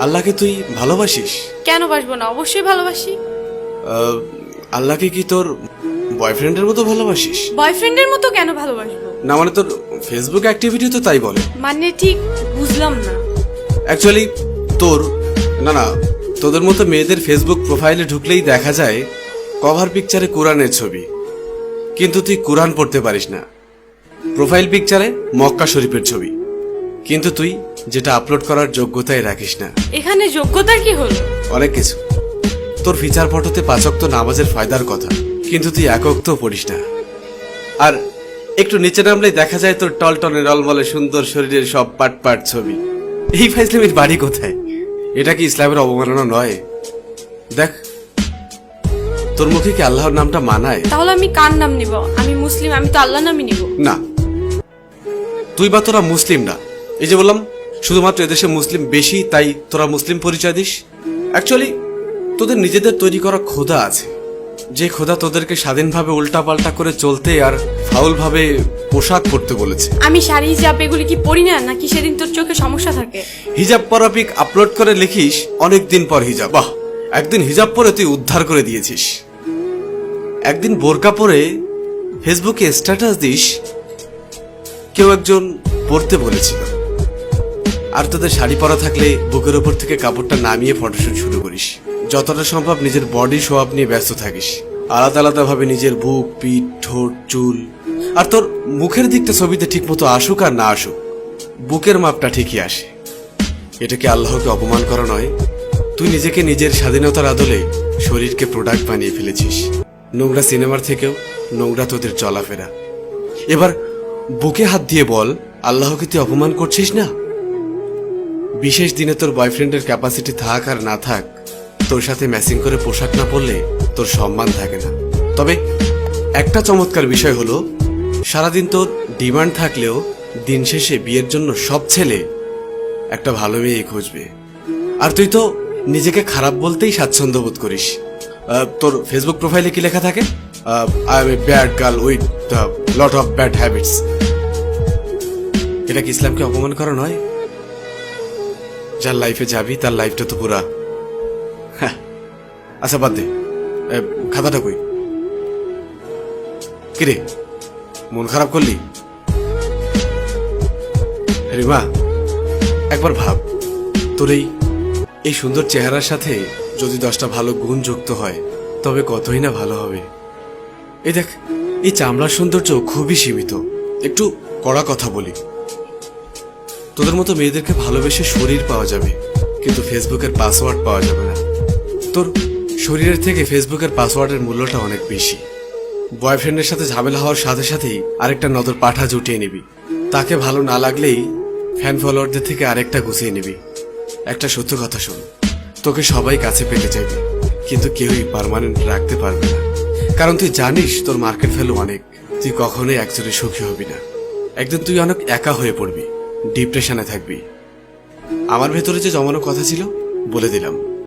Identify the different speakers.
Speaker 1: আল্লাহকে তুই ভালোবাসিস?
Speaker 2: কেন বাসবো না, অবশ্যই ভালোবাসি।
Speaker 1: আল্লাহকে কি তোর বয়ফ্রেন্ডের মতো ভালোবাসিস?
Speaker 2: বয়ফ্রেন্ডের মতো কেন ভালোবাসবো?
Speaker 1: না মানে তোর ফেসবুক অ্যাক্টিভিটি তো তাই বলে।
Speaker 2: মানে ঠিক বুঝলাম না।
Speaker 1: অ্যাকচুয়ালি তোর না তোদের মতো মেয়েদের ফেসবুক প্রোফাইলে ঢুকলেই দেখা যায় কভার পিকচারে কোরআনের ছবি, কিন্তু তুই কোরআন পড়তে পারিস না। প্রোফাইল পিকচারে মক্কা শরীফের ছবি, কিন্তু তুই যেটা আপলোড করার যোগ্যতাই রাখিস না।
Speaker 2: এখানে যোগ্যতার কি হলো?
Speaker 1: অনেক কিছু। তোর ফিচার ফটোতে 5 ওয়াক্ত নামাজের ফায়দার কথা, কিন্তু তুই 1 ওয়াক্তও পড়িস না। আর একটু নিচে নামলেই দেখা যায় তোর টলটনে রলমলে সুন্দর শরীরের সব পাট পাট ছবি। এই ফাইজলামির বাড়ি কোথায়? এটা কি ইসলামের অবমাননা নয়? দেখ, তোর মুখে কি আল্লাহর নামটা মানায়?
Speaker 2: তাহলে আমি কার নাম নিব? আমি মুসলিম, আমি তো আল্লাহর নামই নিব।
Speaker 1: না, তুই বা তোরা মুসলিম না। এই যে বললাম, শুধুমাত্র এদেশে মুসলিম বেশি তাই তোরা মুসলিম পরিচয় দিস। অ্যাকচুয়ালি তোদের নিজেদের তৈরি করা খোদা আছে, যে খোদা তোদেরকে স্বাধীনভাবে উল্টাপাল্টা করে চলতে আর ফাউল ভাবে পোশাক পরতে বলেছে।
Speaker 2: আমি শাড়ি হিজাব এগুলি কি পরি না, নাকি সেদিন তোর চোখে সমস্যা থাকে?
Speaker 1: হিজাব পরা পিক আপলোড করে লিখিস অনেকদিন পর হিজাব। বাহ, একদিন হিজাব পরে তুই উদ্ধার করে দিয়েছিস। একদিন বোরকা পরে ফেসবুকে স্ট্যাটাস দিস কেউ একজন পড়তে বলেছিল। আর তোদের শাড়ি পরা থাকলে বুকের ওপর থেকে কাপড়টা নামিয়ে ফটোশুট শুরু করিস। যতটা সম্ভব নিজের বডি শো আপ নিয়ে ব্যস্ত থাকিস। আলাদা আলাদা ভাবে নিজের বুক, পিঠ, ঠোঁট, চুল। আর তোর মুখের দিকটা ছবিতে ঠিক মতো আসুক আর না আসুক, বুকের মাপটা ঠিকই আসে। এটা কি আল্লাহকে অপমান করা নয়? তুই নিজেকে নিজের স্বাধীনতার আদলে শরীরকে প্রোডাক্ট বানিয়ে ফেলেছিস। নোংরা সিনেমার থেকেও নোংরা তোদের চলাফেরা। এবার বুকে হাত দিয়ে বল, আল্লাহকে তুই অপমান করছিস না? বিশেষ দিনে তোর বয়ফ্রেন্ডের ক্যাপাসিটি থাক আর না থাক, তোর সাথে ম্যাচিং করে পোশাক না পরলে তোর সম্মান থাকে না। তবে একটা চমৎকার বিষয় হলো, সারাদিন তোর ডিমান্ড থাকলেও দিন শেষে বিয়ের জন্য সব ছেলে একটা ভালো মেয়ে খুঁজবে। আর তুই তো নিজেকে খারাপ বলতেই স্বাচ্ছন্দ্য বোধ করিস। তোর ফেসবুক প্রোফাইলে কি লেখা থাকে? I M a bad girl with lot of bad habits. এটা কি ইসলামকে অপমান করা নয়? যার লাইফে যাবি তার লাইফটা তো পুরা। আচ্ছা বাদ দে, খাতাটা কই? কিরে, মন খারাপ করলি? রিমা, একবার ভাব, তোর এই সুন্দর চেহারার সাথে যদি 10টা ভালো গুণ যুক্ত হয় তবে কতই না ভালো হবে। এই দেখ, এই চামড়ার সৌন্দর্য খুবই সীমিত। একটু কড়া কথা বলি, তোদের মতো মেয়েদেরকে ভালোবেসে শরীর পাওয়া যাবে, কিন্তু ফেসবুকের পাসওয়ার্ড পাওয়া যাবে না। তোর শরীরের থেকে ফেসবুকের পাসওয়ার্ডের মূল্যটা অনেক বেশি। বয়ফ্রেন্ডের সাথে ঝামেলা হওয়ার সাথে সাথেই আরেকটা নজর পাঠা জুটিয়ে নিবি। তাকে ভালো না লাগলেই ফ্যান ফলোয়ারদের থেকে আরেকটা গুছিয়ে নিবি। একটা সত্য কথা শোন, তোকে সবাই কাছে পেতে চাইবে, কিন্তু কেউই পার্মানেন্ট রাখতে পারবে না। কারণ তুই জানিস তোর মার্কেট ভ্যালু অনেক। তুই কখনোই একজনে সুখী হবি না। একদিন তুই অনেক একা হয়ে পড়বি, ডিপ্রেশনে থাকবি। আমার ভেতরে যে জমানো কথা ছিল বলে দিলাম।